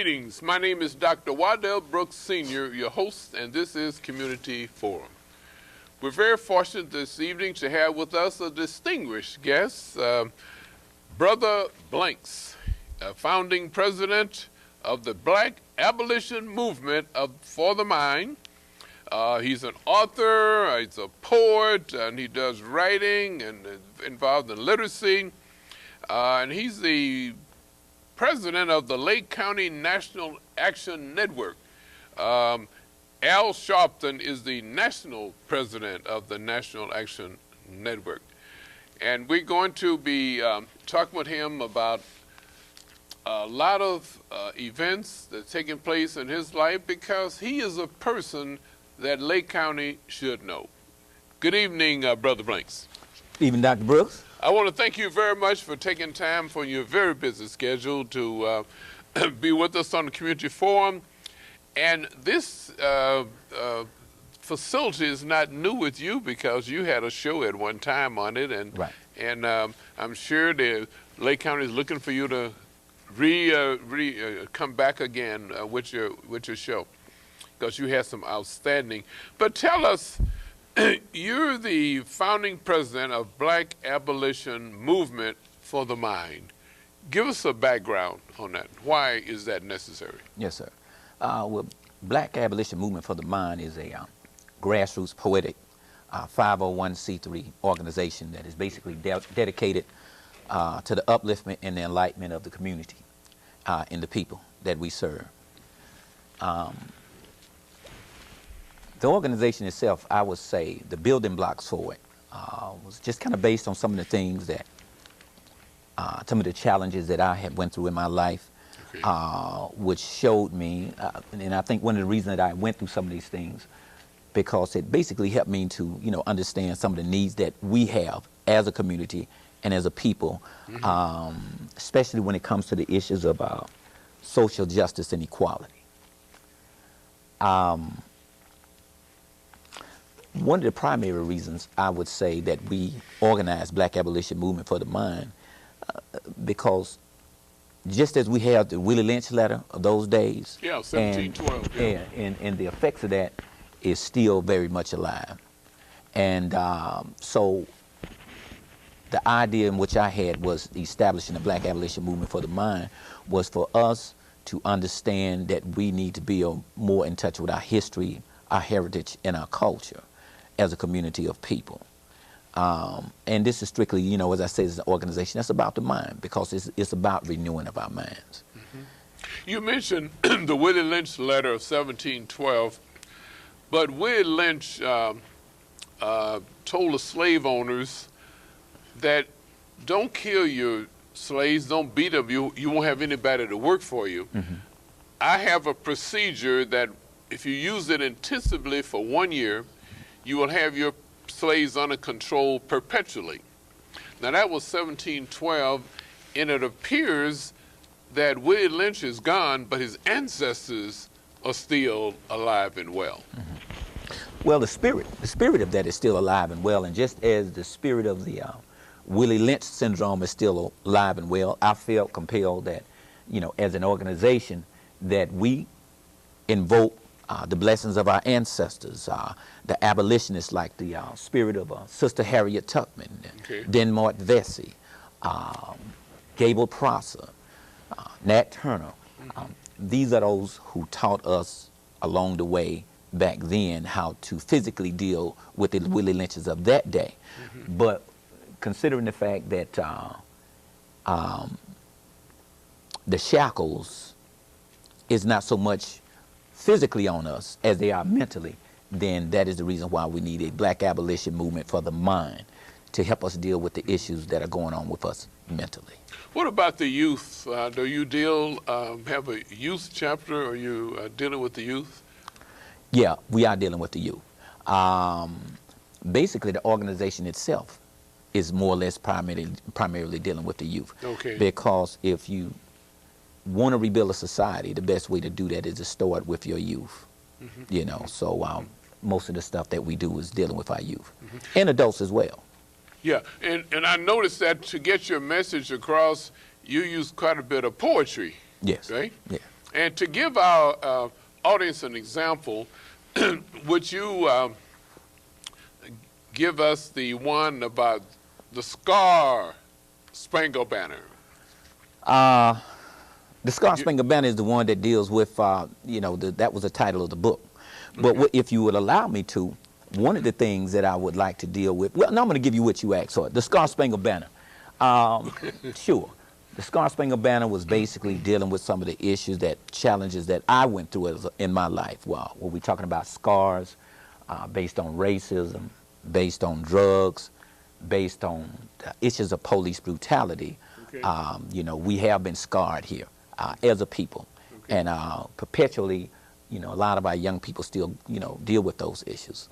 Greetings. My name is Dr. Waddell Brooks Sr., your host, and this is Community Forum. We're very fortunate this evening to have with us a distinguished guest, Brotha Blanks, founding president of the Black Abolition Movement for the Mind. He's an author, he's a poet, and he does writing and involved in literacy. And he's the president of the Lake County National Action Network. Al Sharpton is the national president of the National Action Network. And we're going to be talking with him about a lot of events that are taking place in his life, because he is a person that Lake County should know. Good evening, Brotha Blanks. Evening, Dr. Brooks. I want to thank you very much for taking time from your very busy schedule to be with us on the Community Forum. And this facility is not new with you, because you had a show at one time on it, and right. And I'm sure the Lake County is looking for you to come back again with your show, because you had some outstanding. But tell us, you're the founding president of Black Abolition Movement for the Mind. Give us a background on that. Why is that necessary? Yes, sir. Well, Black Abolition Movement for the Mind is a grassroots poetic 501c3 organization that is basically dedicated to the upliftment and the enlightenment of the community and the people that we serve. The organization itself, I would say, the building blocks for it was just kind of based on some of the things that, some of the challenges that I had went through in my life, okay. Which showed me, and I think one of the reasons that I went through some of these things, because it basically helped me to, understand some of the needs that we have as a community and as a people, mm-hmm. Especially when it comes to the issues of social justice and equality. One of the primary reasons I would say that we organized Black Abolition Movement for the Mind, because just as we have the Willie Lynch letter of those days, 1712, and the effects of that is still very much alive. And so the idea in which I had was establishing the Black Abolition Movement for the Mind was for us to understand that we need to be more in touch with our history, our heritage, and our culture as a community of people. And this is strictly, as I said, it's an organization that's about the mind, because it's about renewing of our minds. Mm-hmm. You mentioned the Willie Lynch letter of 1712, but Willie Lynch told the slave owners that don't kill your slaves, don't beat them, you won't have anybody to work for you. Mm-hmm. I have a procedure that if you use it intensively for 1 year, you will have your slaves under control perpetually. Now that was 1712, and it appears that Willie Lynch is gone, but his ancestors are still alive and well. Mm-hmm. Well, the spirit of that is still alive and well, and just as the spirit of the Willie Lynch syndrome is still alive and well, I felt compelled that, as an organization, that we invoke the blessings of our ancestors, the abolitionists like the spirit of Sister Harriet Tubman, okay. Denmark Vesey, Gable Prosser, Nat Turner. Mm-hmm. These are those who taught us along the way back then how to physically deal with the Willie Lynches of that day. Mm-hmm. But considering the fact that the shackles is not so much physically on us as they are mentally, then that is the reason why we need a Black Abolition Movement for the Mind to help us deal with the issues that are going on with us mentally. What about the youth? Do you have a youth chapter? Are you dealing with the youth? Yeah, we are dealing with the youth. Basically, the organization itself is more or less primarily dealing with the youth. Okay. Because if you want to rebuild a society, the best way to do that is to start with your youth. Mm-hmm. So most of the stuff that we do is dealing with our youth, mm-hmm. and adults as well. Yeah, and I noticed that to get your message across, you use quite a bit of poetry. Yes. Right? Yeah. And to give our audience an example, would you give us the one about the Star Spangled Banner? The Star Spangled Banner is the one that deals with, you know, that was the title of the book. But Okay. if you would allow me to, one of the things that I would like to deal with, well, now I'm going to give you what you asked for, the Star Spangled Banner. Sure. The Star Spangled Banner was basically dealing with some of the issues, challenges that I went through in my life. Well, we're talking about scars based on racism, based on drugs, based on issues of police brutality. Okay. You know, we have been scarred here as a people. Okay. And perpetually, you know, a lot of our young people still, you know, deal with those issues.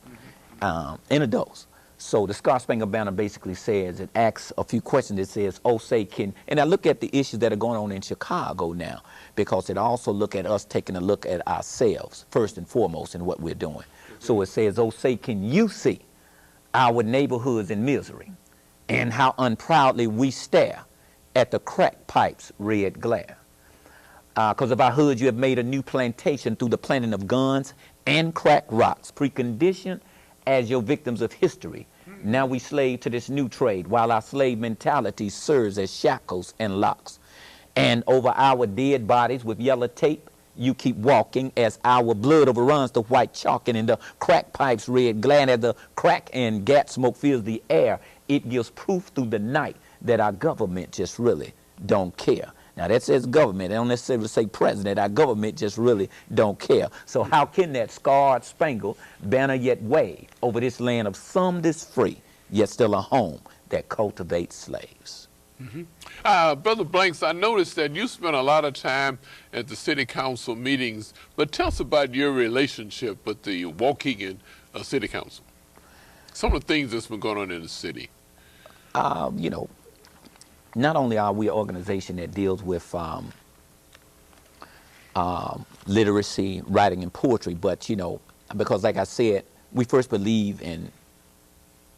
And adults. So the Star Spangled Banner basically says, it asks a few questions. It says, oh, say, and I look at the issues that are going on in Chicago now, because it also look at us taking a look at ourselves, first and foremost, in what we're doing. Okay. So it says, oh, say, can you see our neighborhoods in misery, and how unproudly we stare at the crack pipe's red glare? Because of our hoods, you have made a new plantation through the planting of guns and crack rocks, preconditioned as your victims of history. Now we slave to this new trade, while our slave mentality serves as shackles and locks. And over our dead bodies with yellow tape, you keep walking as our blood overruns the white chalk, and in the crack pipes red glare, as the crack and gas smoke fills the air, it gives proof through the night that our government just really don't care. Now that says government, they don't necessarily say president. Our government just really don't care. So how can that scarred spangled banner yet wave over this land of some that's free, yet still a home that cultivates slaves? Brother Blanks, I noticed that you spent a lot of time at the city council meetings, but tell us about your relationship with the Waukegan City Council. Some of the things that's been going on in the city. You know, not only are we an organization that deals with literacy, writing, and poetry, but, you know, because like I said, we first believe in,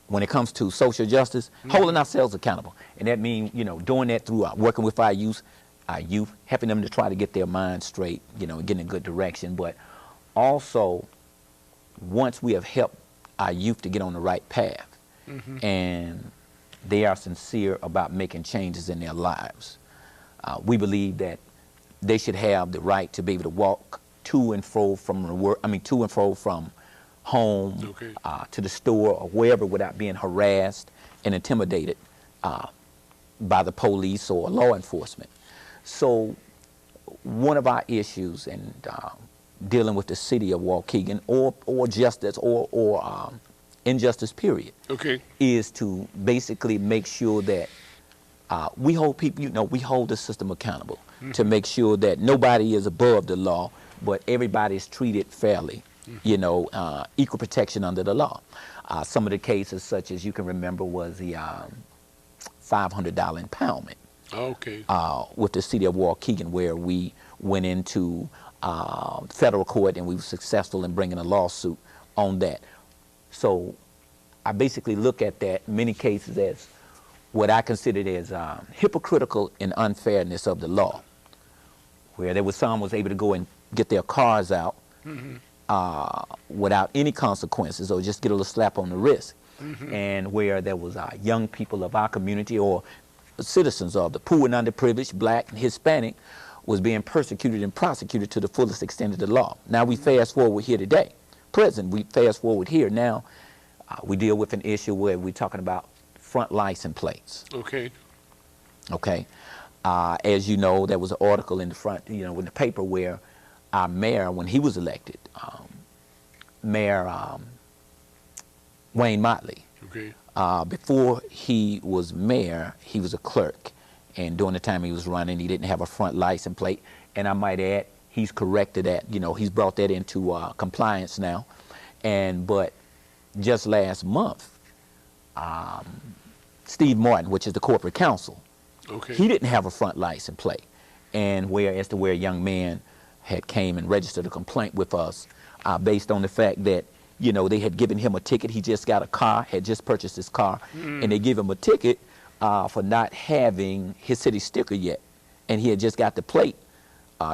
when it comes to social justice, holding ourselves accountable. And that means, you know, doing that through working with our youth, helping them to try to get their minds straight, you know, getting in a good direction. But also, once we have helped our youth to get on the right path, and they are sincere about making changes in their lives, we believe that they should have the right to be able to walk to and fro from work, to and fro from home, to the store or wherever, without being harassed and intimidated by the police or law enforcement. So one of our issues in dealing with the city of Waukegan, or justice, or injustice period, is to basically make sure that we hold people, you know, we hold the system accountable to make sure that nobody is above the law, but everybody is treated fairly, you know, equal protection under the law. Some of the cases, such as you can remember, was the $500 impoundment with the city of Waukegan, where we went into federal court and we were successful in bringing a lawsuit on that. So I basically look at that in many cases as what I considered as hypocritical and unfairness of the law, where there was someone was able to go and get their cars out without any consequences, or just get a little slap on the wrist, and where there was young people of our community, or citizens of the poor and underprivileged, black and Hispanic, was being persecuted and prosecuted to the fullest extent of the law. Now we fast forward here today, present, we fast forward here now, we deal with an issue where we're talking about front license plates. As you know, there was an article in the front, you know, in the paper, where our mayor, when he was elected, Mayor Wayne Motley, before he was mayor, he was a clerk, and during the time he was running, he didn't have a front license plate. And I might add, he's corrected that, you know, he's brought that into compliance now. But just last month, Steve Martin, which is the corporate counsel, he didn't have a front license plate. And where a young man had came and registered a complaint with us based on the fact that, you know, they had given him a ticket. He just got a car, had just purchased his car, and they gave him a ticket for not having his city sticker yet. And he had just got the plate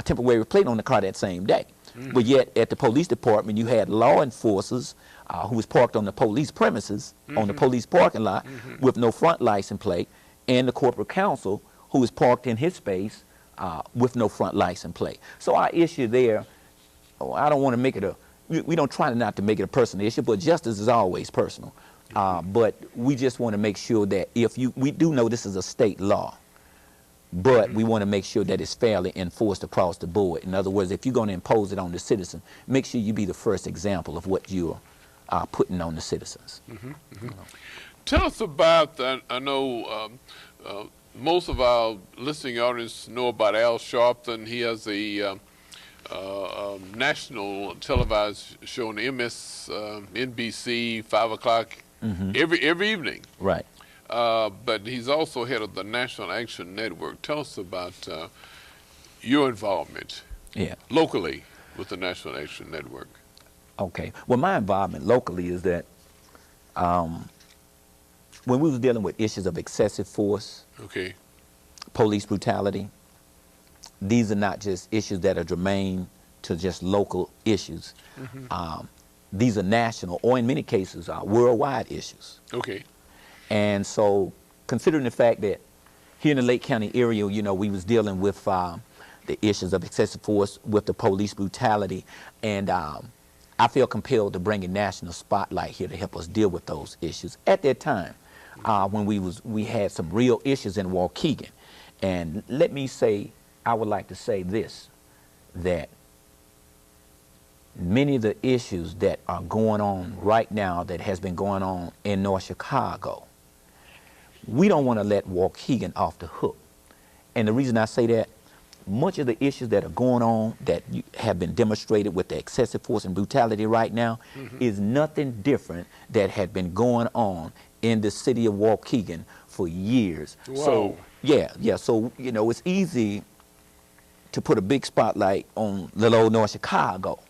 temporary plate on the car that same day. But yet at the police department, you had law enforcers who was parked on the police premises, on the police parking lot, with no front license plate, and the corporate counsel who was parked in his space with no front license plate. So our issue there, I don't want to make it we don't try not to make it a personal issue, but justice is always personal. But we just want to make sure that we do know this is a state law, but we want to make sure that it's fairly enforced across the board. In other words, if you're going to impose it on the citizen, make sure you be the first example of what you're putting on the citizens. Tell us about, I know most of our listening audience know about Al Sharpton. He has a national televised show on NBC, 5 o'clock every evening. Right. But he's also head of the National Action Network. Tell us about your involvement locally with the National Action Network. Okay. Well, my involvement locally is that when we was dealing with issues of excessive force, police brutality, these are not just issues that are germane to just local issues. These are national, or in many cases, worldwide issues. And so, considering the fact that here in the Lake County area, you know, we was dealing with the issues of excessive force, with the police brutality, and I feel compelled to bring a national spotlight here to help us deal with those issues. At that time, when we had some real issues in Waukegan, and let me say, I would like to say this, that many of the issues that are going on right now, that has been going on in North Chicago, we don't want to let Waukegan off the hook. And the reason I say that, much of the issues that are going on that have been demonstrated with the excessive force and brutality right now is nothing different that had been going on in the city of Waukegan for years. So so you know, it's easy to put a big spotlight on little old North Chicago.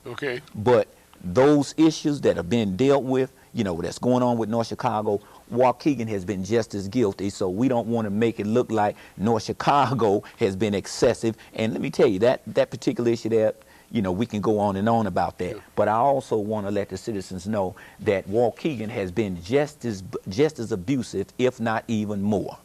But those issues that have been dealt with, you know, that's going on with North Chicago, Waukegan has been just as guilty. So we don't want to make it look like North Chicago has been excessive. And let me tell you, that particular issue there, you know, we can go on and on about that. But I also want to let the citizens know that Waukegan has been just as abusive, if not even more,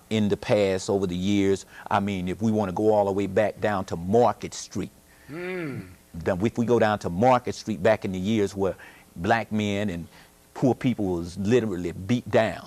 in the past, over the years. I mean, if we want to go all the way back down to Market Street, then if we go down to Market Street back in the years where black men and poor people was literally beat down,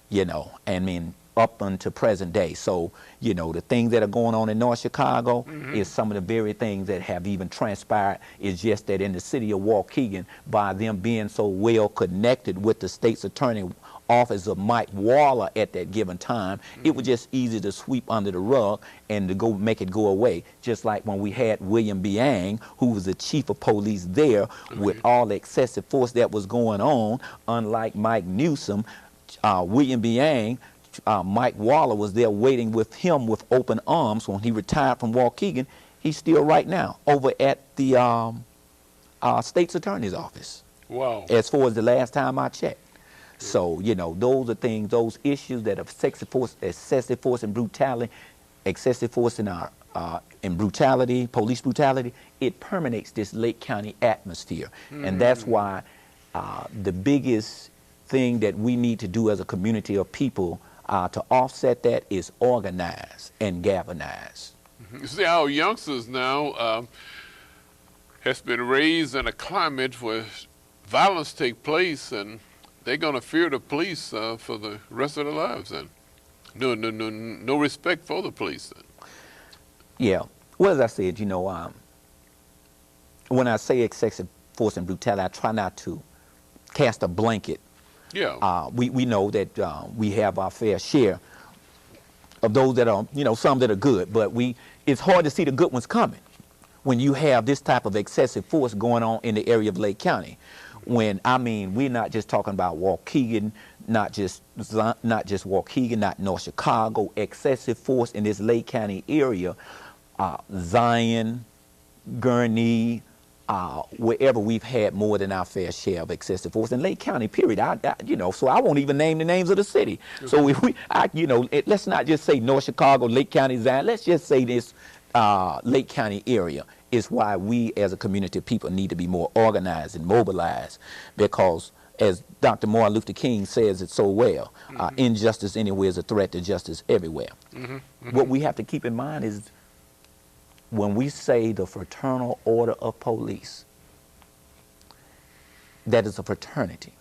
you know, I mean, up until present day. So, you know, the things that are going on in North Chicago is some of the very things that have even transpired. It's just that in the city of Waukegan, by them being so well connected with the state's attorney office of Mike Waller at that given time, it was just easy to sweep under the rug and to go make it go away. Just like when we had William Biang, who was the chief of police there, with all the excessive force that was going on. Unlike Mike Newsom, William Biang, Mike Waller was there waiting with him with open arms. When he retired from Waukegan, he's still right now over at the state's attorney's office. As far as the last time I checked. So, you know, those are things, those issues that of excessive force and brutality, excessive force in brutality, police brutality, it permeates this Lake County atmosphere. And that's why the biggest thing that we need to do as a community of people to offset that is organize and galvanize. You see, our youngsters now has been raised in a climate where violence take place, and they're going to fear the police for the rest of their lives, and no respect for the police. Yeah. Well, as I said, you know, when I say excessive force and brutality, I try not to cast a blanket. We know that we have our fair share of those that are, you know, some that are good, but it's hard to see the good ones coming when you have this type of excessive force going on in the area of Lake County. When, I mean, we're not just talking about Waukegan, not just Waukegan, not North Chicago, excessive force in this Lake County area, Zion, Gurnee, wherever we've had more than our fair share of excessive force in Lake County, period. You know, so I won't even name the names of the city. So if you know, let's not just say North Chicago, Lake County, Zion. Let's just say this, Lake County area is why we as a community of people need to be more organized and mobilized, because as Dr. Martin Luther King says it so well, injustice anywhere is a threat to justice everywhere. What we have to keep in mind is when we say the Fraternal Order of Police, that is a fraternity.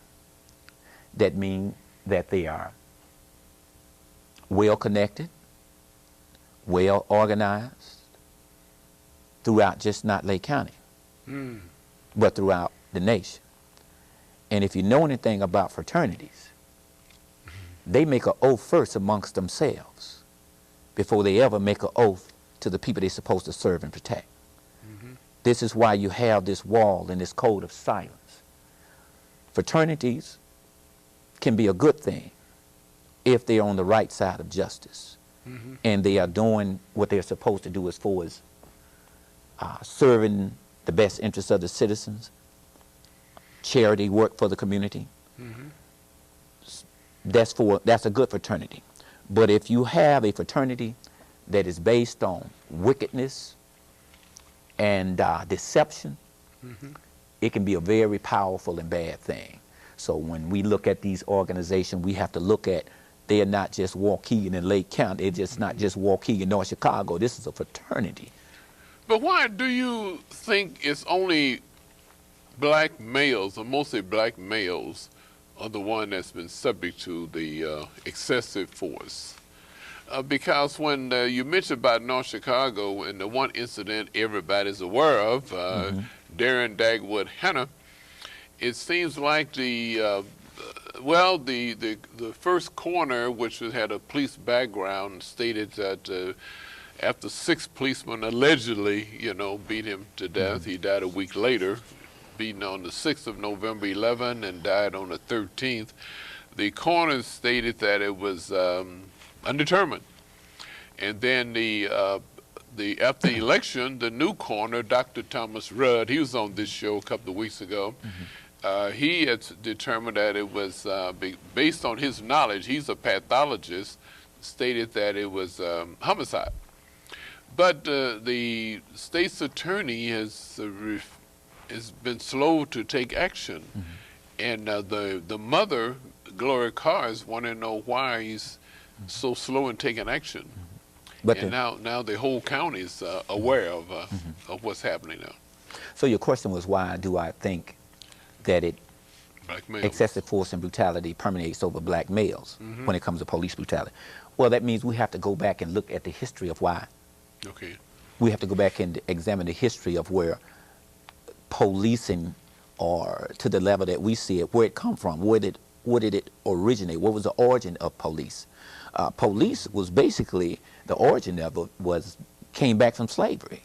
That means that they are well connected, well organized throughout just not Lake County, but throughout the nation. And if you know anything about fraternities, they make an oath first amongst themselves before they ever make an oath to the people they're supposed to serve and protect. This is why you have this wall and this code of silence. Fraternities can be a good thing if they're on the right side of justice and they are doing what they're supposed to do as far as serving the best interests of the citizens, charity work for the community. That's a good fraternity. But if you have a fraternity that is based on wickedness and deception, it can be a very powerful and bad thing. So when we look at these organizations, we have to look at, they're not just Waukegan and Lake County, they're just not just Waukegan, North Chicago. This is a fraternity. But why do you think it's only black males, or mostly black males, are the one that's been subject to the excessive force? Because when you mentioned about North Chicago and the one incident everybody's aware of, Darren Dagwood Hanna, it seems like the first coroner, which had a police background, stated that after 6 policemen allegedly, beat him to death, he died a week later, beaten on the 6th of November 11 and died on the 13th. The coroner stated that it was undetermined. And then after the election, the new coroner, Dr. Thomas Rudd, he was on this show a couple of weeks ago. He had determined that it was, based on his knowledge, he's a pathologist, stated that it was homicide. But the state's attorney has been slow to take action. And the mother, Gloria Cars, want to know why he's so slow in taking action. But and now the whole county is aware of what's happening now. So your question was, why do I think that excessive force and brutality permeates over black males when it comes to police brutality? Well, that means we have to go back and look at the history of why. Okay. We have to go back and examine the history of where policing, or to the level that we see it, where it come from, where did it originate, what was the origin of police? Police was basically, the origin of it came back from slavery,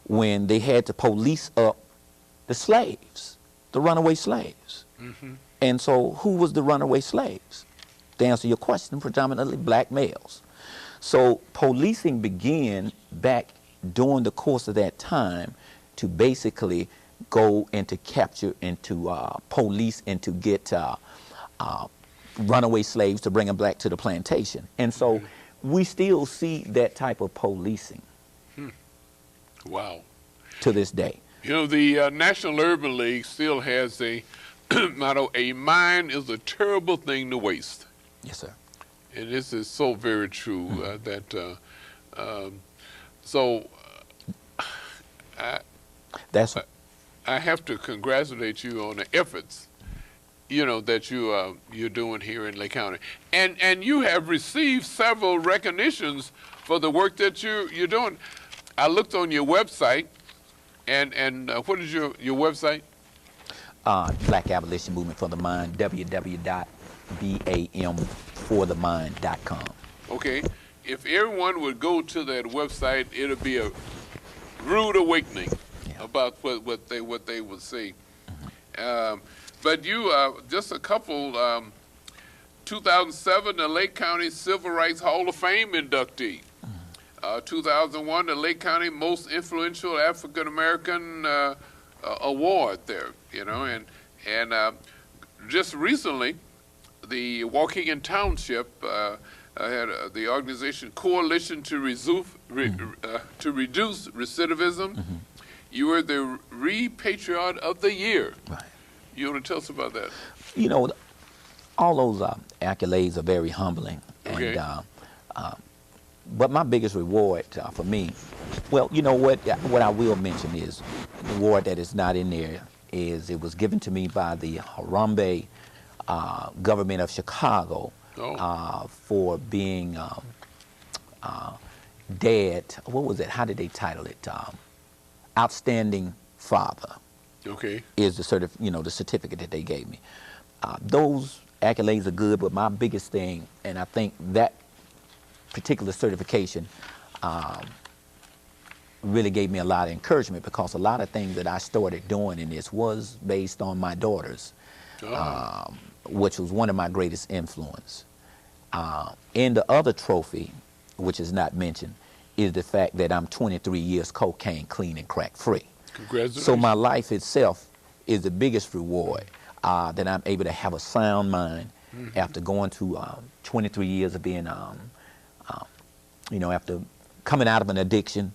when they had to police up the slaves, the runaway slaves. And so who was the runaway slaves? To answer your question, predominantly black males. So policing began back during the course of that time to basically go and to capture and to police and to get runaway slaves, to bring them back to the plantation. And so we still see that type of policing. Wow. To this day. The National Urban League still has a motto, a mind is a terrible thing to waste. Yes, sir. And this is so very true. I have to congratulate you on the efforts, that you're doing here in Lake County, and you have received several recognitions for the work that you're doing. I looked on your website, and what is your website? Black Abolition Movement for the Mind, www.bamforthemind.com. Okay, if everyone would go to that website, it'll be a rude awakening about what they would see. But you, just a couple, 2007, the Lake County Civil Rights Hall of Fame inductee. 2001, the Lake County Most Influential African American Award there, and just recently, the Waukegan Township I had the organization Coalition to Reduce Recidivism. You were the Repatriot of the Year. Right. You want to tell us about that? You know, all those accolades are very humbling. Okay. And, but my biggest reward for me, well, you know what I will mention is the award that is not in there is it was given to me by the Harambe government of Chicago for being dead. What was it? How did they title it? Outstanding Father. Okay. Is the the certificate that they gave me. Those accolades are good, but my biggest thing, and I think that particular certification really gave me a lot of encouragement, because a lot of things that I started doing in this was based on my daughters, which was one of my greatest influence. And the other trophy, which is not mentioned, is the fact that I'm 23 years cocaine clean and crack free. Congratulations. So my life itself is the biggest reward, that I'm able to have a sound mind after going through 23 years of being, after coming out of an addiction,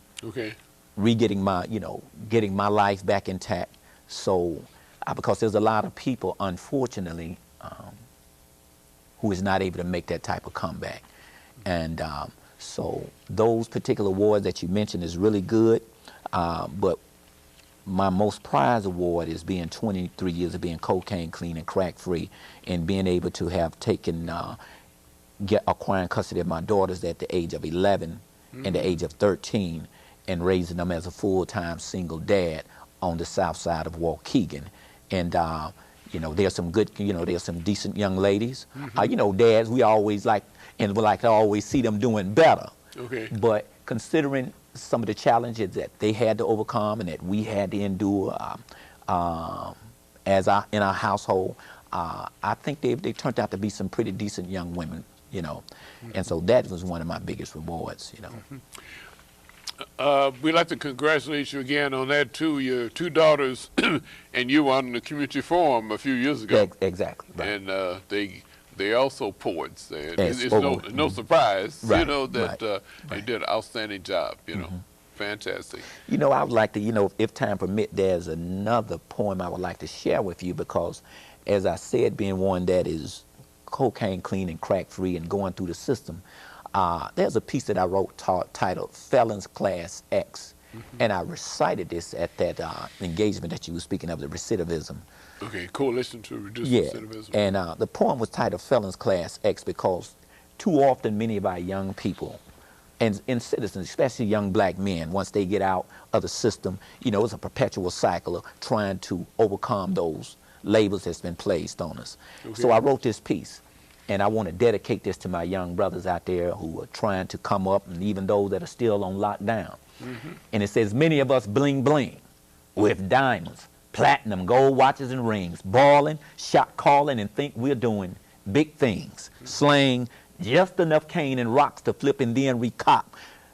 getting my life back intact. So, because there's a lot of people, unfortunately, who is not able to make that type of comeback. And so those particular awards that you mentioned is really good, but my most prized award is being 23 years of being cocaine clean and crack free, and being able to have taken, acquiring custody of my daughters at the age of 11 and the age of 13, and raising them as a full-time single dad on the south side of Waukegan. And there's some good, there's some decent young ladies. Dads, we always like to always see them doing better. But considering some of the challenges that they had to overcome and that we had to endure in our household, I think they turned out to be some pretty decent young women, and so that was one of my biggest rewards, We'd like to congratulate you again on that too. Your two daughters and you on the community forum a few years ago. Exactly. Right. And they're also poets. Yes. It's no surprise, right. That right. they did an outstanding job. Fantastic. I would like to, if time permit, there's another poem I would like to share with you, because, as I said, being one that is cocaine clean and crack free and going through the system, there's a piece that I wrote titled Felons Class X, and I recited this at that engagement that you were speaking of, the recidivism. Okay, Coalition to Reduce Recidivism. And the poem was titled Felons Class X because too often many of our young people and citizens, especially young black men, once they get out of the system, it's a perpetual cycle of trying to overcome those labels that's been placed on us. So I wrote this piece, and I want to dedicate this to my young brothers out there who are trying to come up, and even those that are still on lockdown. And it says, many of us bling bling with diamonds, platinum, gold watches and rings, balling, shot calling, and think we're doing big things, slaying just enough cane and rocks to flip and then recop.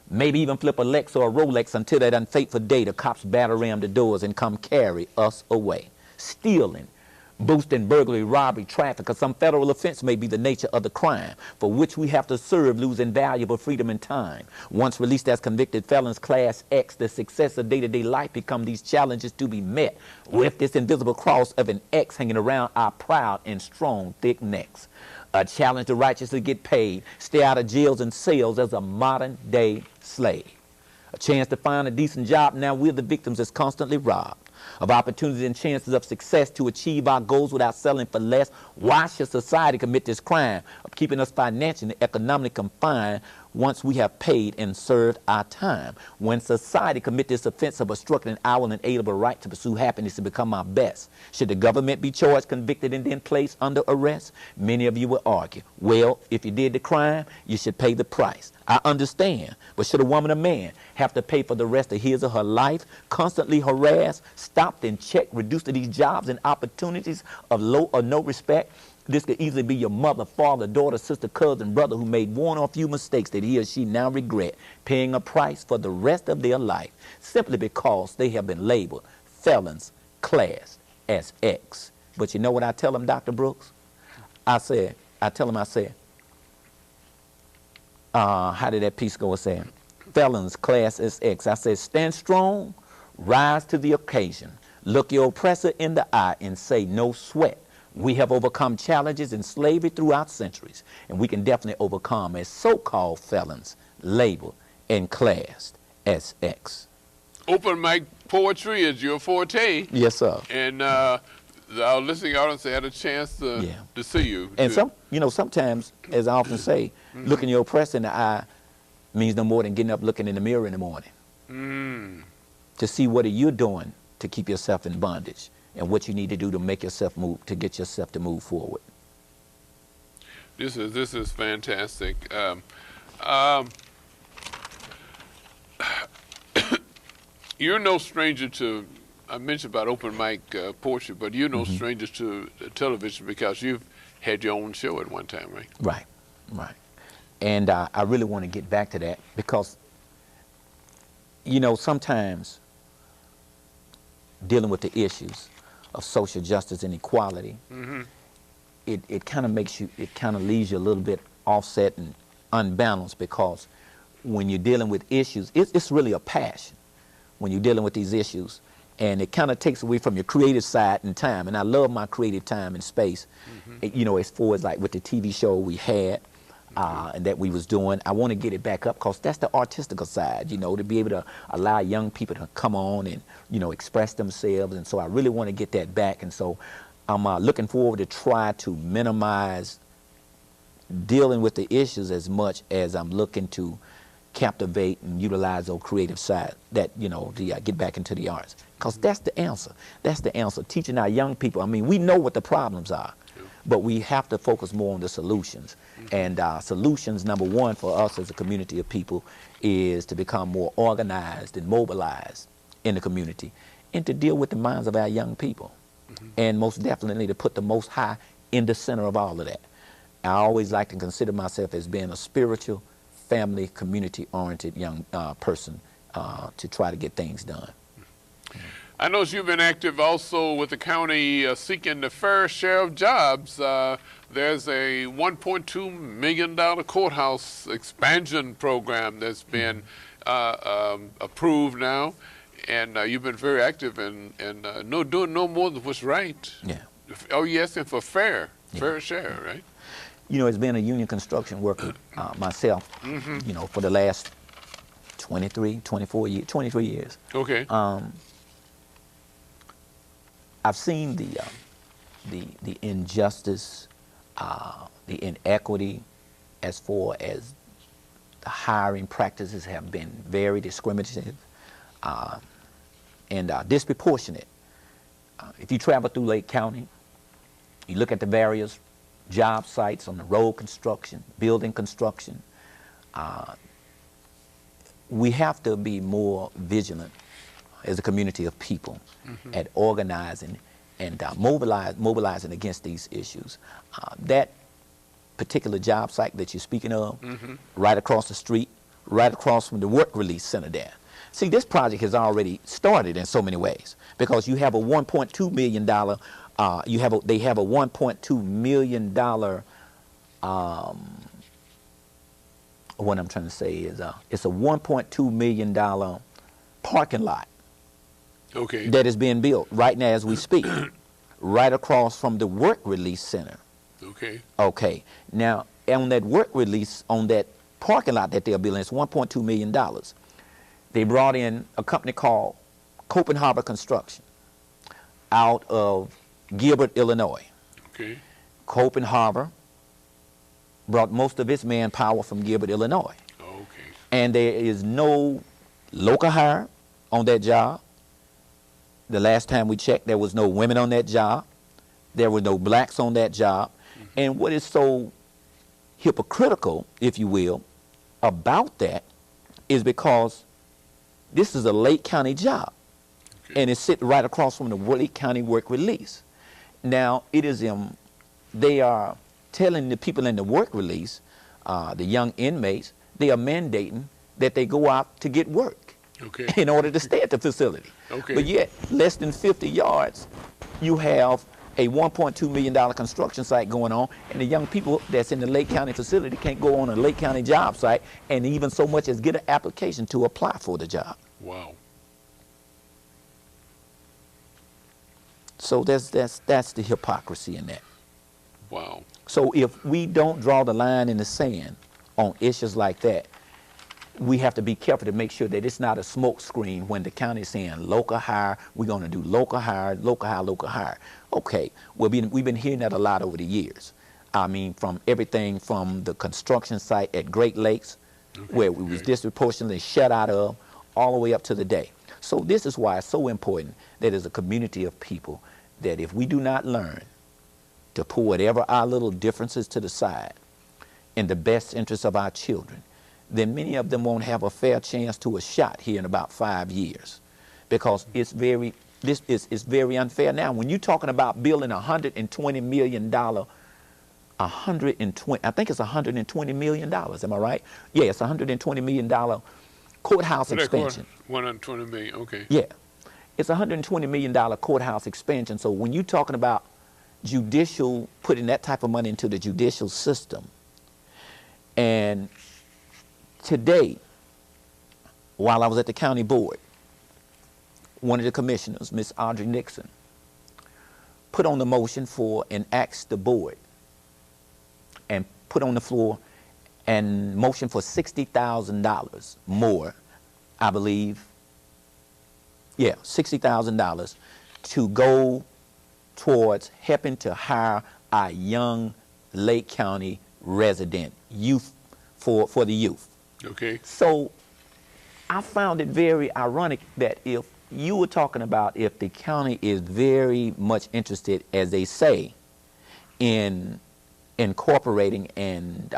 Maybe even flip a Lex or a Rolex until that unfaithful day the cops batter ram the doors and come carry us away. Stealing, boosting, burglary, robbery, traffic, or some federal offense may be the nature of the crime for which we have to serve, losing valuable freedom and time. Once released as convicted felons class X, the success of day-to-day life become these challenges to be met with this invisible cross of an X hanging around our proud and strong thick necks. A challenge to righteously get paid, stay out of jails and cells as a modern-day slave. A chance to find a decent job, now we're the victims that's constantly robbed of opportunities and chances of success to achieve our goals without selling for less. Why should society commit this crime of keeping us financially and economically confined once we have paid and served our time? When society commit this offense of obstructing our inalienable right to pursue happiness and become our best, should the government be charged, convicted, and then placed under arrest? Many of you will argue, well, if you did the crime, you should pay the price. I understand, but should a woman or man have to pay for the rest of his or her life, constantly harassed, stopped and checked, reduced to these jobs and opportunities of low or no respect? This could easily be your mother, father, daughter, sister, cousin, brother who made one or few mistakes that he or she now regret, paying a price for the rest of their life simply because they have been labeled felons classed as X. But you know what I tell them, Dr. Brooks? I said, how did that piece go? It said, felons, class SX. I said, stand strong, rise to the occasion. Look your oppressor in the eye and say, no sweat. We have overcome challenges in slavery throughout centuries, and we can definitely overcome as so-called felons, labeled and classed as X. Open mic poetry is your forte. Yes, sir. And our listening audience had a chance to see you. And sometimes, as I often say, looking your oppressor in the eye means no more than getting up looking in the mirror in the morning. To see what are you doing to keep yourself in bondage, and what you need to do to make yourself move, to get yourself to move forward. This is fantastic. You're no stranger to, I mentioned about open mic poetry, but you're no stranger to television because you've had your own show at one time, right? Right, right. And I really want to get back to that because, sometimes dealing with the issues of social justice and equality, it kind of makes you, it kind of leaves you a little bit offset and unbalanced, because when you're dealing with issues, it's really a passion when you're dealing with these issues, and it kind of takes away from your creative side and time. And I love my creative time and space, as far as like with the TV show we had and that we was doing. I want to get it back up because that's the artistical side, to be able to allow young people to come on and, express themselves. And so I really want to get that back. And so I'm looking forward to try to minimize dealing with the issues as much as I'm looking to captivate and utilize those creative side, that, to get back into the arts. Because that's the answer. That's the answer. Teaching our young people, I mean, we know what the problems are, but we have to focus more on the solutions. And solutions, number one for us as a community of people, is to become more organized and mobilized in the community, and to deal with the minds of our young people. And most definitely to put the Most High in the center of all of that. I always like to consider myself as being a spiritual, family, community-oriented young person to try to get things done. I know you've been active also with the county seeking the fair share of jobs. There's a $1.2 million courthouse expansion program that's been approved now, and you've been very active in doing no more than what's right. Yeah. Oh, you're asking for fair share, right? As being a union construction worker myself, for the last 23 years. Okay. I've seen the injustice, the inequity, as far as the hiring practices have been very discriminative and disproportionate. If you travel through Lake County, you look at the various job sites on the road construction, building construction, we have to be more vigilant as a community of people at organizing and mobilizing against these issues. That particular job site that you're speaking of, right across the street, right across from the work release center there. See, this project has already started in so many ways, because you have a $1.2 million, they have a $1.2 million, what I'm trying to say is, it's a $1.2 million parking lot. Okay. That is being built right now as we speak, right across from the work release center. Okay. Okay. Now, on that work release, on that parking lot that they're building, it's $1.2 million. They brought in a company called Copenhagen Construction out of Gilbert, Illinois. Okay. Copenhagen brought most of its manpower from Gilbert, Illinois. Okay. And there is no local hire on that job. The last time we checked, there was no women on that job. There were no blacks on that job. And what is so hypocritical, if you will, about that is because this is a Lake County job. Okay. And it's sitting right across from the Lake County work release. Now, it is they are telling the people in the work release, the young inmates, they are mandating that they go out to get work. Okay. In order to stay at the facility. Okay. But yet, less than 50 yards, you have a $1.2 million construction site going on, and the young people that's in the Lake County facility can't go on a Lake County job site and even so much as get an application to apply for the job. Wow. So that's the hypocrisy in that. Wow. So if we don't draw the line in the sand on issues like that, we have to be careful to make sure that it's not a smoke screen when the county is saying local hire, we're going to do local hire, local hire, local hire. Okay, well, we've been hearing that a lot over the years. I mean, from everything from the construction site at Great Lakes, where we was disproportionately shut out of, all the way up to the day. So this is why it's so important that as a community of people, that if we do not learn to put whatever our little differences to the side in the best interest of our children, then many of them won't have a fair chance to a shot here in about 5 years, because it's very unfair. Now, when you're talking about building $120 million, I think it's $120 million, am I right? Yeah, it's $120 million courthouse expansion. 120 million, okay. Yeah, it's $120 million courthouse expansion. So when you're talking about putting that type of money into the judicial system, and today, while I was at the county board, one of the commissioners, Miss Audrey Nixon, put on the motion for and asked the board and put on the floor and motion for $60,000 more, I believe. Yeah, $60,000 to go towards helping to hire our young Lake County resident youth for the youth. Okay. So I found it very ironic that if you were talking about if the county is very much interested, as they say, in incorporating and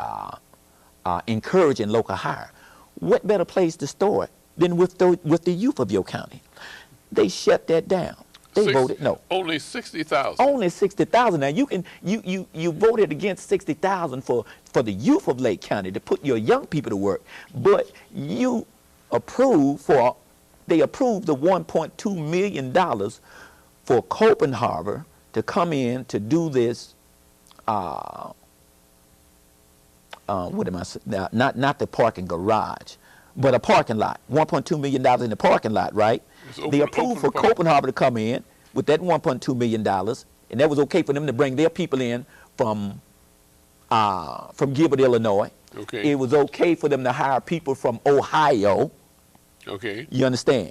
encouraging local hire, what better place to start than with the youth of your county? They shut that down. They voted no. Only 60,000. Only 60,000. Now you voted against 60,000 for the youth of Lake County to put your young people to work, but they approved the $1.2 million for Copenhagen to come in to do this. What am I saying? Not the parking garage, but a parking lot. $1.2 million in the parking lot, right? They approved for Copenhagen to come in with that $1.2 million, and that was okay for them to bring their people in from Gilbert, Illinois. Okay. It was okay for them to hire people from Ohio. Okay. You understand?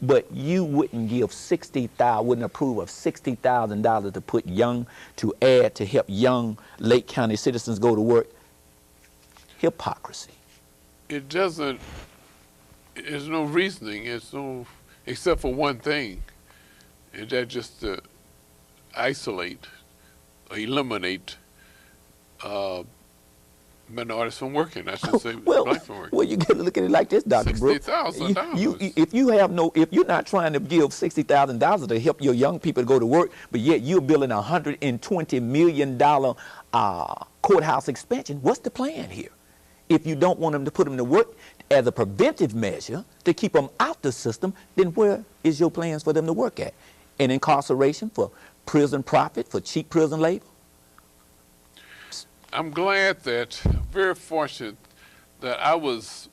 But you wouldn't give wouldn't approve of $60,000 to help young Lake County citizens go to work. Hypocrisy. It doesn't. There's no reasoning. Except for one thing, and that just to isolate, or eliminate minorities from working. I should say black from working. Well, you got to look at it like this, Dr. Brooks. $60,000. If you're not trying to give $60,000 to help your young people to go to work, but yet you're building a $120 million courthouse expansion, what's the plan here? If you don't want them to put them to work as a preventive measure to keep them out the system, then where is your plans for them to work at? In incarceration, for prison profit, for cheap prison labor? I'm glad very fortunate that I was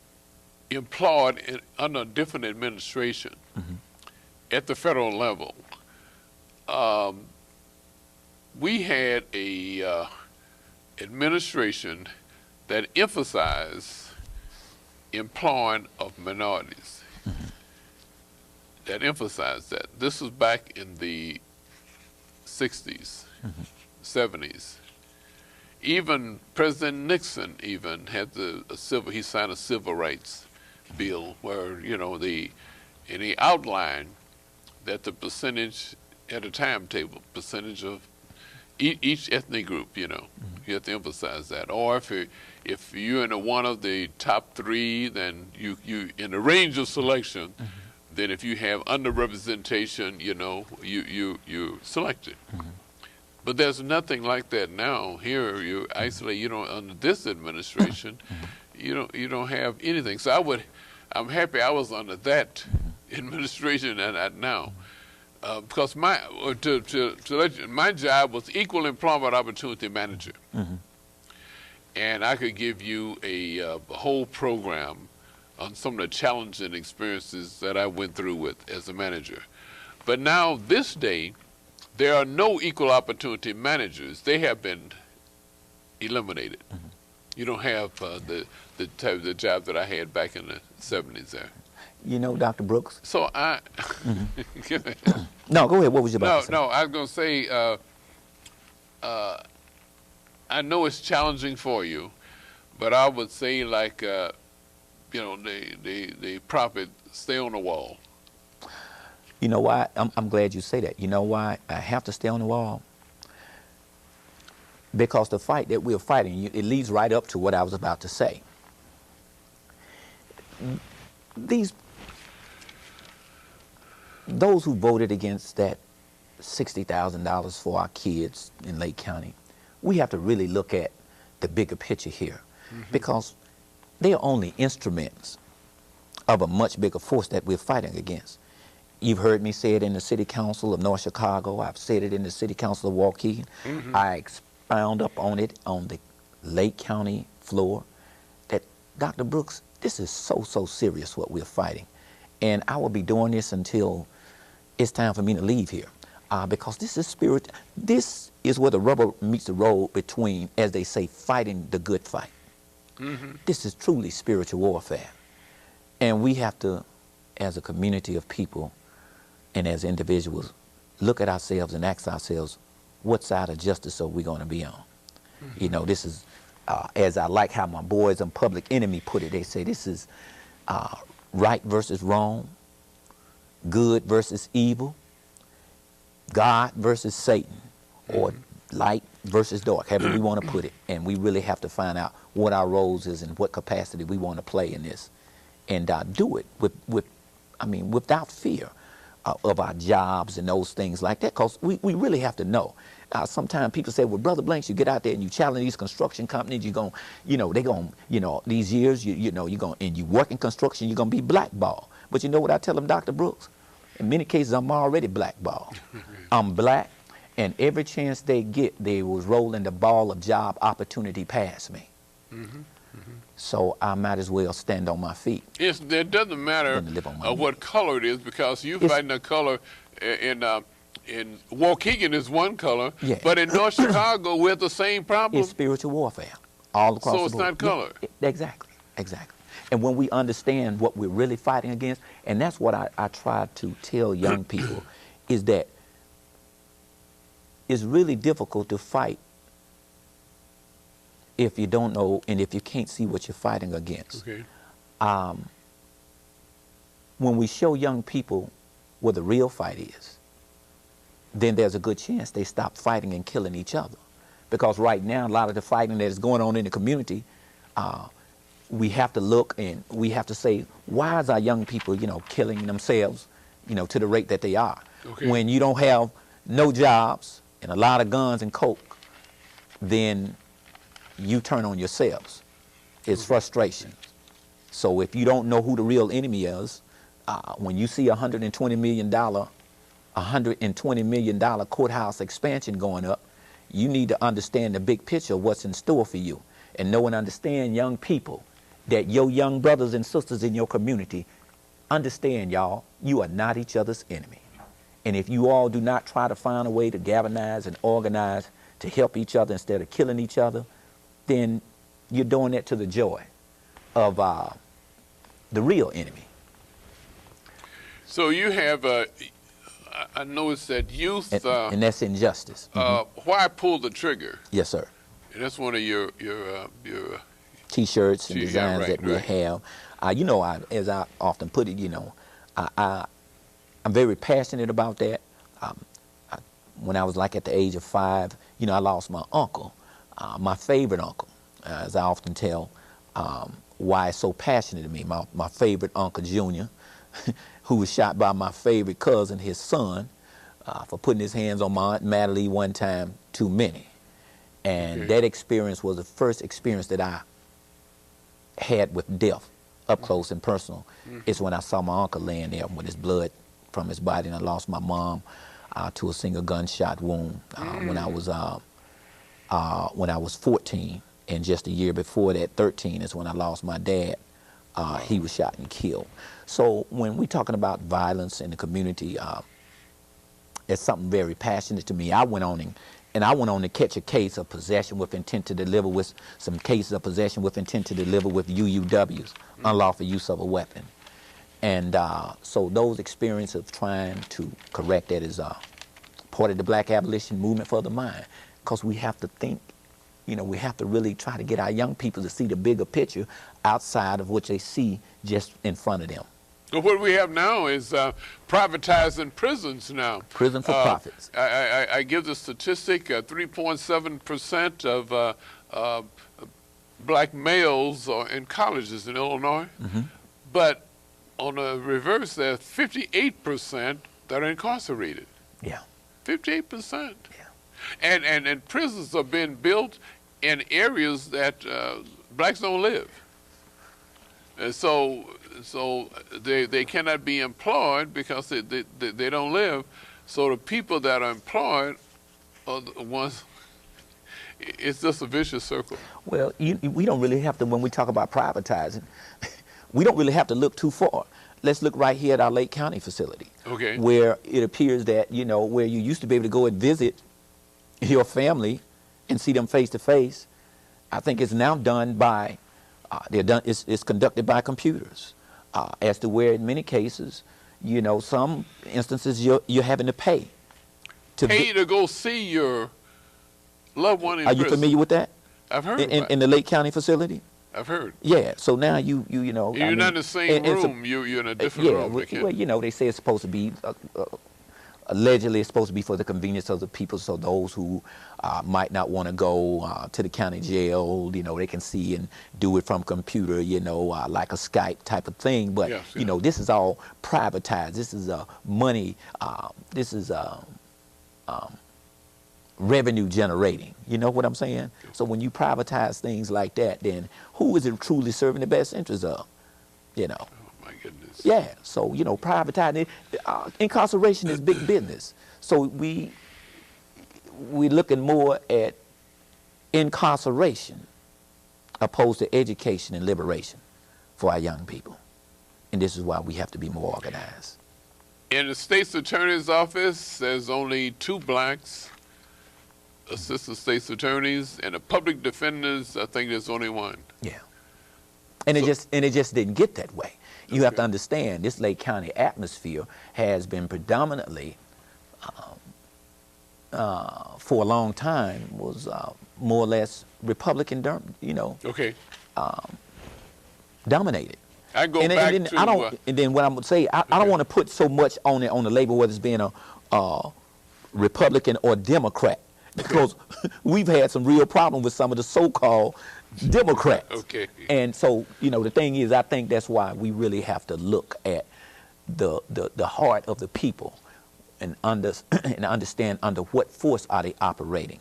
employed under a different administration at the federal level. We had a administration that emphasized employing of minorities. That emphasized that. This was back in the 60s, 70s. Even President Nixon had he signed a civil rights bill where, and he outlined that the percentage at a timetable, percentage of each ethnic group, you have to emphasize that. Or if you're in one of the top three, then you in the range of selection, then if you have underrepresentation, you're selected. But there's nothing like that now. Here you isolate. Under this administration, you don't have anything. So I'm happy I was under that administration and not now. because my job was equal employment opportunity manager, and I could give you a whole program on some of the challenging experiences that I went through with as a manager. But now, this day, there are no equal opportunity managers. They have been eliminated. You don't have the type of job that I had back in the 70s there. You know, Dr. Brooks. So I. No, go ahead. What was you about to say? No, I was going to say, I know it's challenging for you, but I would say, like, you know, the prophet, stay on the wall. You know why? I'm glad you say that. You know why I have to stay on the wall? Because the fight that we're fighting, it leads right up to what I was about to say. Those who voted against that $60,000 for our kids in Lake County, we have to really look at the bigger picture here, because they are only instruments of a much bigger force that we're fighting against. You've heard me say it in the City Council of North Chicago. I've said it in the City Council of Waukegan. I expound up on it on the Lake County floor, that, Dr. Brooks, this is so serious what we're fighting. And I will be doing this until it's time for me to leave here, because this is spirit. This is where the rubber meets the road between, as they say, fighting the good fight. This is truly spiritual warfare. And we have to, as a community of people and as individuals, look at ourselves and ask ourselves, what side of justice are we going to be on? You know, this is, as I like how my boys on Public Enemy put it, they say this is right versus wrong, good versus evil, God versus Satan, or light versus dark, however we want to put it. And we really have to find out what our roles is and what capacity we want to play in this, and do it without fear of our jobs and those things like that, because we really have to know. Sometimes people say, well, Brother Blanks, you get out there and you challenge these construction companies, you're going, you know, they're going, you know, these years, you know, you're going, and you work in construction, you're going to be blackballed. But you know what I tell them, Dr. Brooks? In many cases, I'm already blackballed. I'm black, and every chance they get, they was rolling the ball of job opportunity past me. So I might as well stand on my feet. It doesn't matter what color it is, because you fighting a color in Waukegan is one color, but in North Chicago we're the same problem. It's spiritual warfare all across the board. So it's not color. Yeah, exactly. And when we understand what we're really fighting against, and that's what I try to tell young people, is that it's really difficult to fight if you don't know and if you can't see what you're fighting against. When we show young people what the real fight is, then there's a good chance they stop fighting and killing each other. Because right now, a lot of the fighting that is going on in the community, we have to look and we have to say, why is our young people, you know, killing themselves, you know, to the rate that they are? When you don't have no jobs and a lot of guns and coke, then you turn on yourselves. It's frustration. So if you don't know who the real enemy is, when you see $120 million courthouse expansion going up, you need to understand the big picture of what's in store for you, and know and understand, young people, that your young brothers and sisters in your community, understand, y'all, you are not each other's enemy. And if you all do not try to find a way to galvanize and organize to help each other instead of killing each other, then you're doing that to the joy of the real enemy. So you have, I noticed that youth... and that's injustice. Why pull the trigger? Yes, sir. And that's one of your T-shirts and designs that we have. You know, as I often put it, you know, I'm very passionate about that. When I was like at the age of 5, you know, I lost my uncle, my favorite uncle, as I often tell, why it's so passionate to me. My favorite uncle, Junior, who was shot by my favorite cousin, his son, for putting his hands on my Aunt Madeline one time too many. And that experience was the first experience that I had with death, up close and personal. It's when I saw my uncle laying there with his blood from his body, and I lost my mom to a single gunshot wound when I was 14, and just a year before that, 13, is when I lost my dad. He was shot and killed. So when we're talking about violence in the community, it's something very passionate to me. I went on to catch a case of possession with intent to deliver, with some cases of possession with intent to deliver with UUWs, unlawful use of a weapon. And so those experiences of trying to correct that is part of the Black abolition movement for the mind, because we have to think, we have to really try to get our young people to see the bigger picture outside of what they see just in front of them. So what we have now is privatizing prisons now. Prison for profits. I give the statistic, 3.7% of black males are in colleges in Illinois. But on the reverse, there's 58% that are incarcerated. Yeah. 58%. Yeah. And prisons are being built in areas that blacks don't live. And so they cannot be employed because they don't live. So the people that are employed are the ones, it's just a vicious circle. Well, we don't really have to, when we talk about privatizing, we don't really have to look too far. Let's look right here at our Lake County facility. Okay. Where it appears that, where you used to be able to go and visit your family and see them face to face, I think it's now done by, it's conducted by computers. As to where in many cases, some instances you're having to pay. To go see your loved one in prison. Are you familiar with that? I've heard in the Lake County facility? I've heard. Yeah, so now you're not in the same room, you're in a different room. Well, they say it's supposed to be, allegedly it's supposed to be for the convenience of the people, so those who might not want to go to the county jail, they can see and do it from computer, like a Skype type of thing. But, yes. This is all privatized. This is money, this is revenue generating. You know what I'm saying? So when you privatize things like that, then who is it truly serving the best interest of? Oh my goodness. Yeah. So privatizing incarceration is big business. So we're looking more at incarceration opposed to education and liberation for our young people, and this is why we have to be more organized. In the state's attorney's office, there's only 2 blacks, assistant state's attorneys, and the public defenders, I think there's only 1. Yeah. And it just didn't get that way. You have to understand, this Lake County atmosphere has been predominantly, for a long time, was more or less Republican, dominated. I go back to... And then what I'm going to say, I don't want to put so much on the label, whether it's being a Republican or Democrat, because we've had some real problems with some of the so-called Democrats. Okay. And so, the thing is, I think that's why we really have to look at the heart of the people and understand under what force are they operating.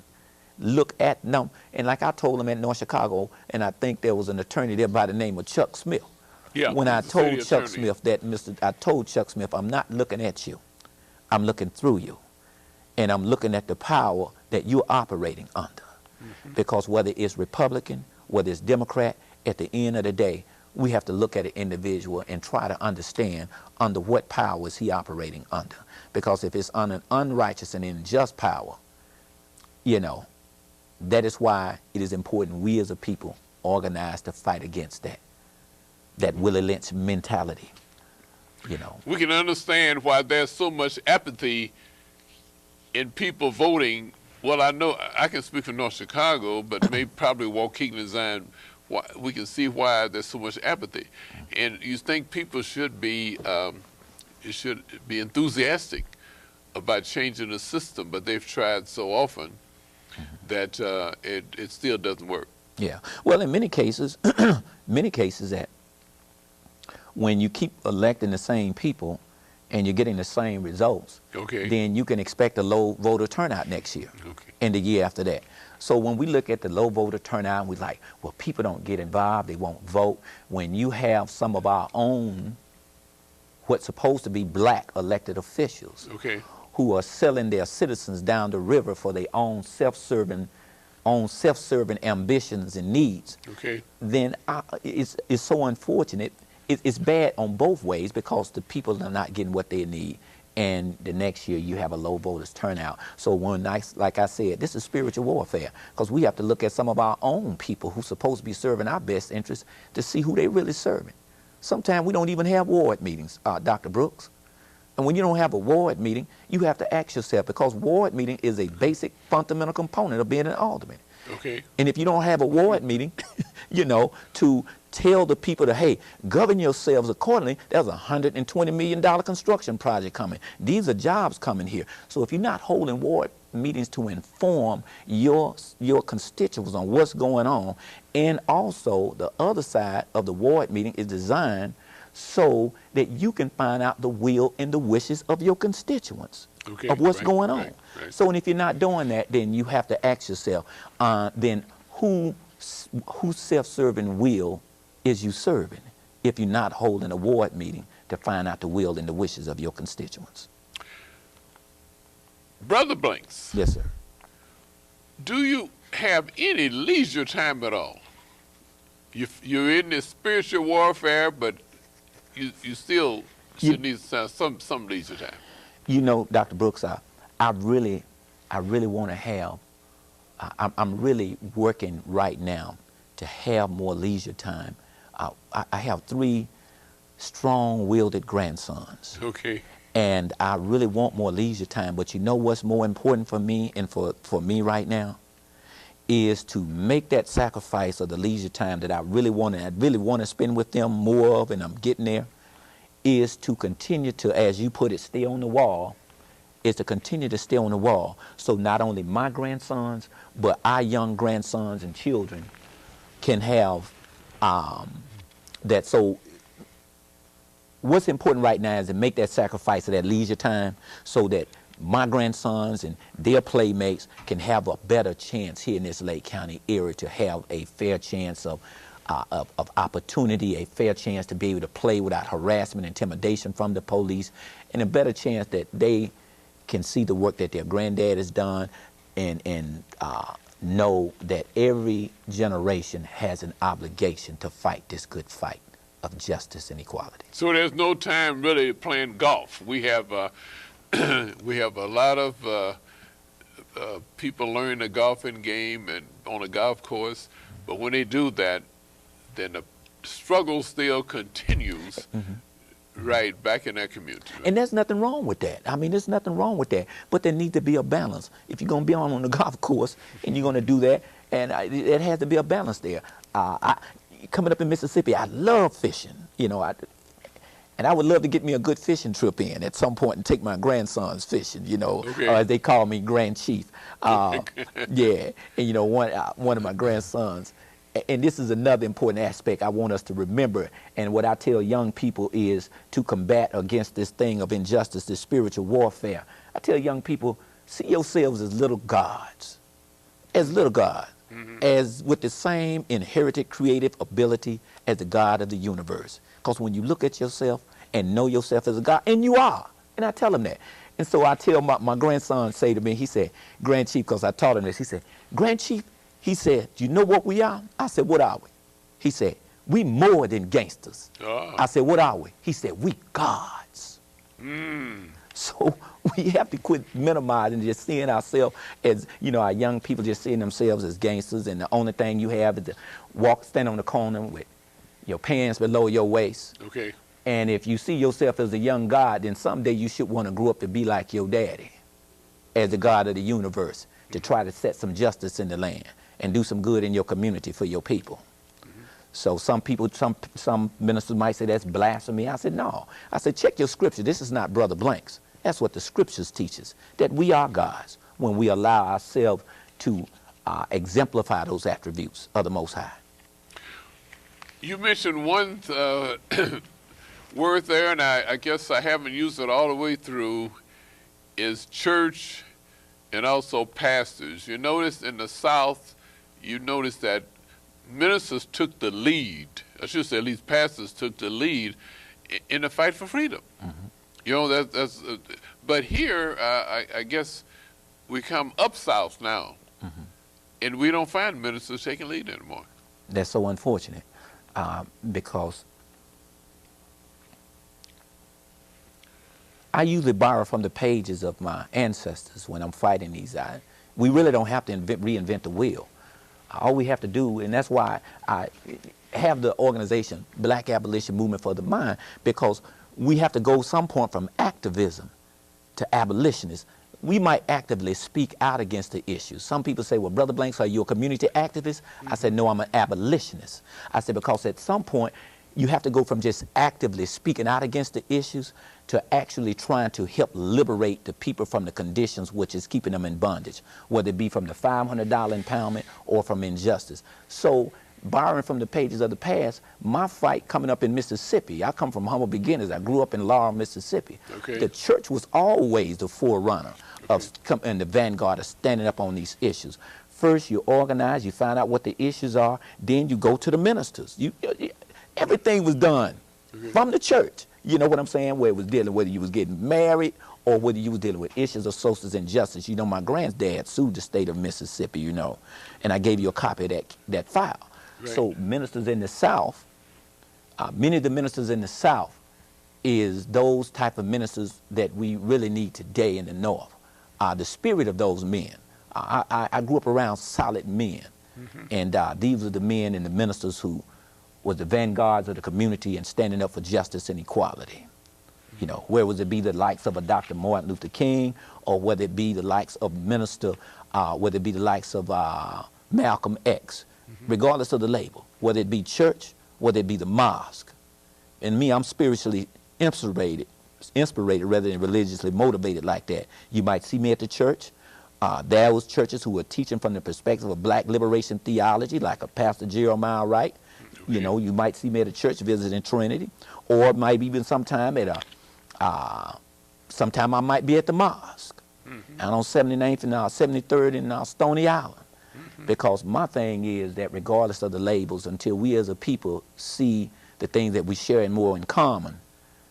Look at them, and like I told them at North Chicago, and I think there was an attorney there by the name of Chuck Smith. Yeah, when I told Chuck Smith that, I told Chuck Smith, I'm not looking at you, I'm looking through you, and I'm looking at the power that you're operating under. Because whether it's Republican, whether it's Democrat, at the end of the day, we have to look at an individual and try to understand under what power is he operating under. Because if it's on an unrighteous and unjust power, that is why it is important we as a people organize to fight against that Willie Lynch mentality. We can understand why there's so much apathy in people voting. Well, I know I can speak for North Chicago, but maybe probably Waukegan and Zion, we can see why there's so much apathy. And you think people should be enthusiastic about changing the system, but they've tried so often that it still doesn't work. Yeah. Well, in many cases, that when you keep electing the same people and you're getting the same results, then you can expect a low voter turnout next year and the year after that. So when we look at the low voter turnout, we're like, well, people don't get involved, they won't vote. When you have some of our own what's supposed to be black elected officials Okay. who are selling their citizens down the river for their own self-serving ambitions and needs, Okay. then it's so unfortunate. It's bad on both ways because the people are not getting what they need, and the next year you have a low voters turnout. So like I said, this is spiritual warfare, because we have to look at some of our own people who's supposed to be serving our best interests to see who they really serving. Sometimes we don't even have ward meetings, Dr. Brooks. And when you don't have a ward meeting, you have to ask yourself, because ward meeting is a basic fundamental component of being an alderman. Okay. And if you don't have a ward meeting, to tell the people to, hey, govern yourselves accordingly, there's a $120 million construction project coming. These are jobs coming here. So if you're not holding ward meetings to inform your constituents on what's going on, and also the other side of the ward meeting is designed so that you can find out the will and the wishes of your constituents, okay, of what's right, going on. Right. So, and if you're not doing that, then you have to ask yourself, then whose self-serving will is you serving if you're not holding a ward meeting to find out the will and the wishes of your constituents? Brother Blanks. Yes, sir. Do you have any leisure time at all? You're in this spiritual warfare, but you still should need some leisure time. You know, Dr. Brooks, I really want to have, I'm really working right now to have more leisure time. I have 3 strong-willed grandsons. Okay. And I really want more leisure time, but you know what's more important for me and for me right now is to make that sacrifice of the leisure time that I really want to spend with them more of, and I'm getting there, is to continue to, as you put it, stay on the wall, is to continue to stay on the wall. So not only my grandsons, but our young grandsons and children can have that. So what's important right now is to make that sacrifice of that leisure time so that my grandsons and their playmates can have a better chance here in this Lake County area to have a fair chance of opportunity, a fair chance to be able to play without harassment, intimidation from the police, and a better chance that they can see the work that their granddad has done and know that every generation has an obligation to fight this good fight of justice and equality. So there's no time really playing golf. We have we have a lot of people learn the golfing game and on a golf course, but when they do that, then the struggle still continues right back in that community. Right? And there's nothing wrong with that. I mean, there's nothing wrong with that, but there needs to be a balance. If you're going to be on the golf course and you're going to do that, and it has to be a balance there. Coming up in Mississippi, I love fishing, and I would love to get me a good fishing trip in at some point and take my grandsons fishing, Okay. as they call me, Grand Chief. Yeah, and one of my grandsons, and this is another important aspect I want us to remember, and what I tell young people is to combat against this thing of injustice, this spiritual warfare. I tell young people, see yourselves as little gods, as with the same inherited creative ability as the God of the universe. Because when you look at yourself and know yourself as a God, and you are, and I tell them that. And so I tell my grandson, say to me, he said, Grand Chief, because I taught him this, he said, Grand Chief, he said, do you know what we are? I said, what are we? He said, we more than gangsters. I said, what are we? He said, we gods. So we have to quit minimizing, just seeing ourselves as, our young people just seeing themselves as gangsters, and the only thing you have is to stand on the corner with your pants below your waist. Okay. And if you see yourself as a young God, then someday you should want to grow up to be like your daddy as the God of the universe, to try to set some justice in the land and do some good in your community for your people. So some people, some ministers might say that's blasphemy. I said, no. I said, check your scripture. This is not Brother Blanks. That's what the scriptures teach us, that we are gods when we allow ourselves to exemplify those attributes of the Most High. You mentioned one word there, and I guess I haven't used it all the way through, is church and also pastors. You notice in the South, you notice that ministers took the lead, I should say at least pastors took the lead in the fight for freedom. You know, but here, I guess we come up south now, and we don't find ministers taking lead anymore. That's so unfortunate, because I usually borrow from the pages of my ancestors when I'm fighting these. We really don't have to reinvent the wheel. All we have to do, and that's why I have the organization Black Abolition Movement for the Mind, because we have to go some point from activism to abolitionists. We might actively speak out against the issues. Some people say, well, Brother Blanks, are you a community activist? I said, no, I'm an abolitionist. I said, because at some point, you have to go from just actively speaking out against the issues to actually trying to help liberate the people from the conditions which is keeping them in bondage, whether it be from the $500 impoundment or from injustice. So, borrowing from the pages of the past, my fight coming up in Mississippi, I come from humble beginnings. I grew up in Laurel, Mississippi. Okay. The church was always the forerunner of and the vanguard of standing up on these issues. First, you organize, you find out what the issues are, then you go to the ministers. Everything was done from the church. You know what I'm saying? Where it was dealing, whether you was getting married or whether you was dealing with issues of social injustice. You know, my granddad sued the state of Mississippi, you know, and I gave you a copy of that file. Right. So ministers in the South, many of the ministers in the South is those type of ministers that we really need today in the North. The spirit of those men. I grew up around solid men, and these are the men and the ministers who was the vanguards of the community and standing up for justice and equality. You know, where would it be the likes of a Dr. Martin Luther King, or whether it be the likes of minister, whether it be the likes of Malcolm X, regardless of the label, whether it be church, whether it be the mosque. And me, I'm spiritually inspirated rather than religiously motivated like that. You might see me at the church. There was churches who were teaching from the perspective of black liberation theology, like a Pastor Jeremiah Wright. You know, you might see me at a church visiting Trinity, or might even sometime at sometime I might be at the mosque, and on 79th and 73rd in Stony Island. Because my thing is that regardless of the labels, until we as a people see the things that we share more in common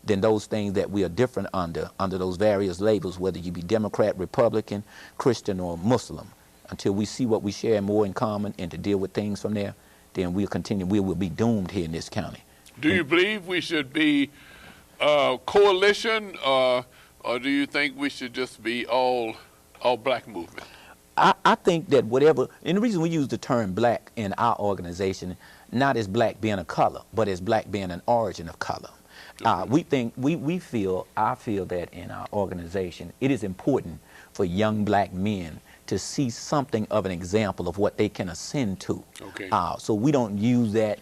than those things that we are different under those various labels, whether you be Democrat, Republican, Christian, or Muslim, until we see what we share more in common and to deal with things from there, then we'll continue. We will be doomed here in this county. Do you believe we should be a coalition, or do you think we should just be all black movement? I think that whatever, and the reason we use the term black in our organization, not as black being a color, but as black being an origin of color. I feel that in our organization, it is important for young black men to see something of an example of what they can ascend to. Okay. So we don't use that,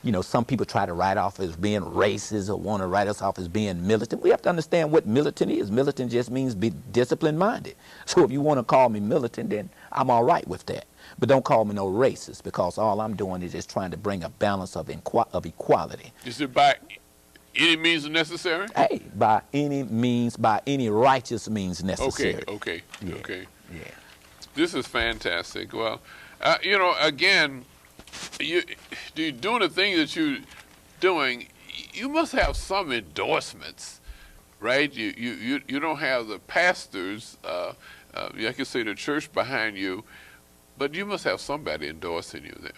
you know, some people try to write off as being racist or want to write us off as being militant. We have to understand what militant is. Militant just means be discipline-minded. So if you want to call me militant, then I'm all right with that. But don't call me no racist, because all I'm doing is just trying to bring a balance of equality. Is it by any means necessary? Hey, by any means, by any righteous means necessary. Okay. Yeah. This is fantastic. Well, you know, again, you doing the thing that you're doing, you must have some endorsements, right? You don't have the pastors, I can say the church behind you, but you must have somebody endorsing you there.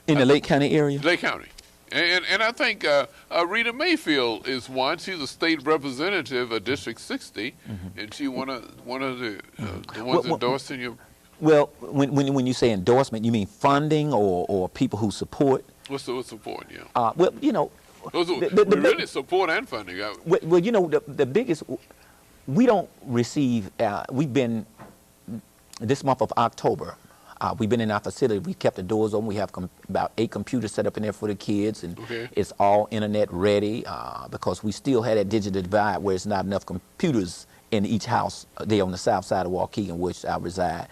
In the Lake County area? Lake County. And I think Rita Mayfield is one. She's a state representative of District 60, and she one of the ones endorsing you. Well, when you say endorsement, you mean funding or people who support? What's support? Yeah. Well, you know, really support and funding. Well, you know, the biggest, we don't receive. We've been this month of October. We've been in our facility. We kept the doors open. We have about 8 computers set up in there for the kids, and it's all internet ready because we still had that digital divide where it's not enough computers in each house. They're on the south side of Waukegan, which I reside.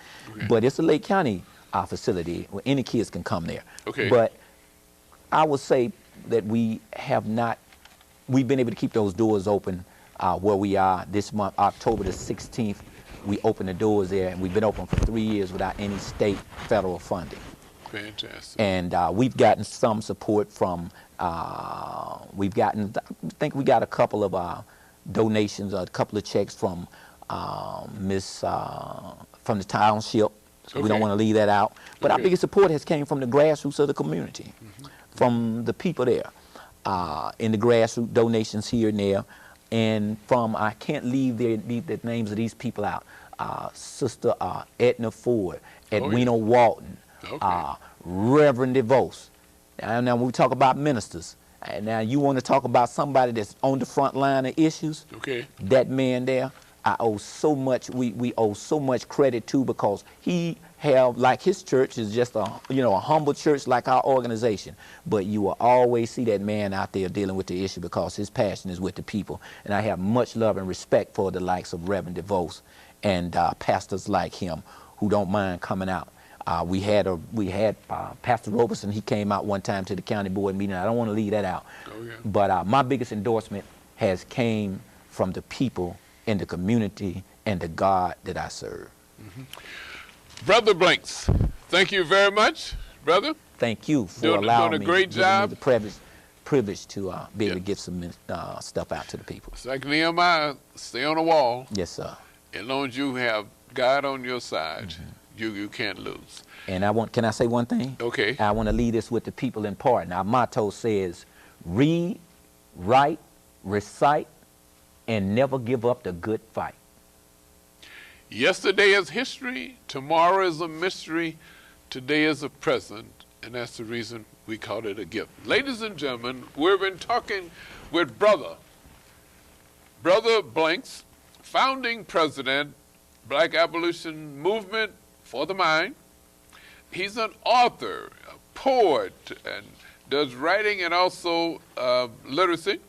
But it's a Lake County facility where any kids can come there. But I would say that we have not, we've been able to keep those doors open where we are this month, October the 16th. We opened the doors there, and we've been open for 3 years without any state, federal funding. Fantastic. And we've gotten some support from, I think we got a couple of donations, a couple of checks from from the township. So we don't want to leave that out. But our biggest support has came from the grassroots of the community, from the people there, in the grassroots donations here and there, and from, I can't leave the names of these people out, Sister Edna Ford, Edwina Walton, Reverend DeVos. Now when we talk about ministers, and now you want to talk about somebody that's on the front line of issues, that man there, I owe so much, we owe so much credit to, because he have, like his church is just a humble church like our organization, but you will always see that man out there dealing with the issue because his passion is with the people. And I have much love and respect for the likes of Reverend DeVos and pastors like him who don't mind coming out. We had Pastor Roberson. He came out one time to the county board meeting. I don't want to leave that out. But my biggest endorsement has came from the people in the community and the God that I serve. Brother Blanks, thank you very much, brother. Thank you for allowing me, doing a great job. The privilege to be able to give some stuff out to the people. It's like Nehemiah, stay on the wall. Yes, sir. As long as you have God on your side, you can't lose. And can I say one thing? Okay. I want to leave this with the people in part. Our motto says, read, write, recite, and never give up the good fight. Yesterday is history, tomorrow is a mystery, today is a present, and that's the reason we call it a gift. Ladies and gentlemen, we've been talking with Brotha Blanks, founding president, Black Abolition Movement for the Mind. He's an author, a poet, and does writing and also literacy.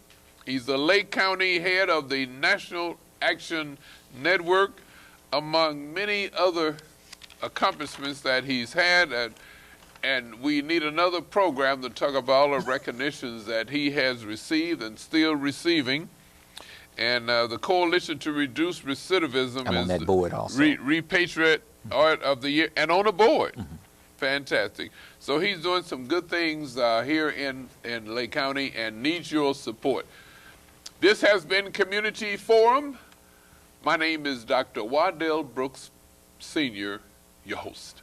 He's the Lake County head of the National Action Network, among many other accomplishments that he's had. And we need another program to talk about all the recognitions that he has received and still receiving. And the Coalition to Reduce Recidivism I'm is on that board also. Repatriate Art of the Year, and on the board. Fantastic. So he's doing some good things here in Lake County and needs your support. This has been Community Forum. My name is Dr. Waddell Brooks, Sr., your host.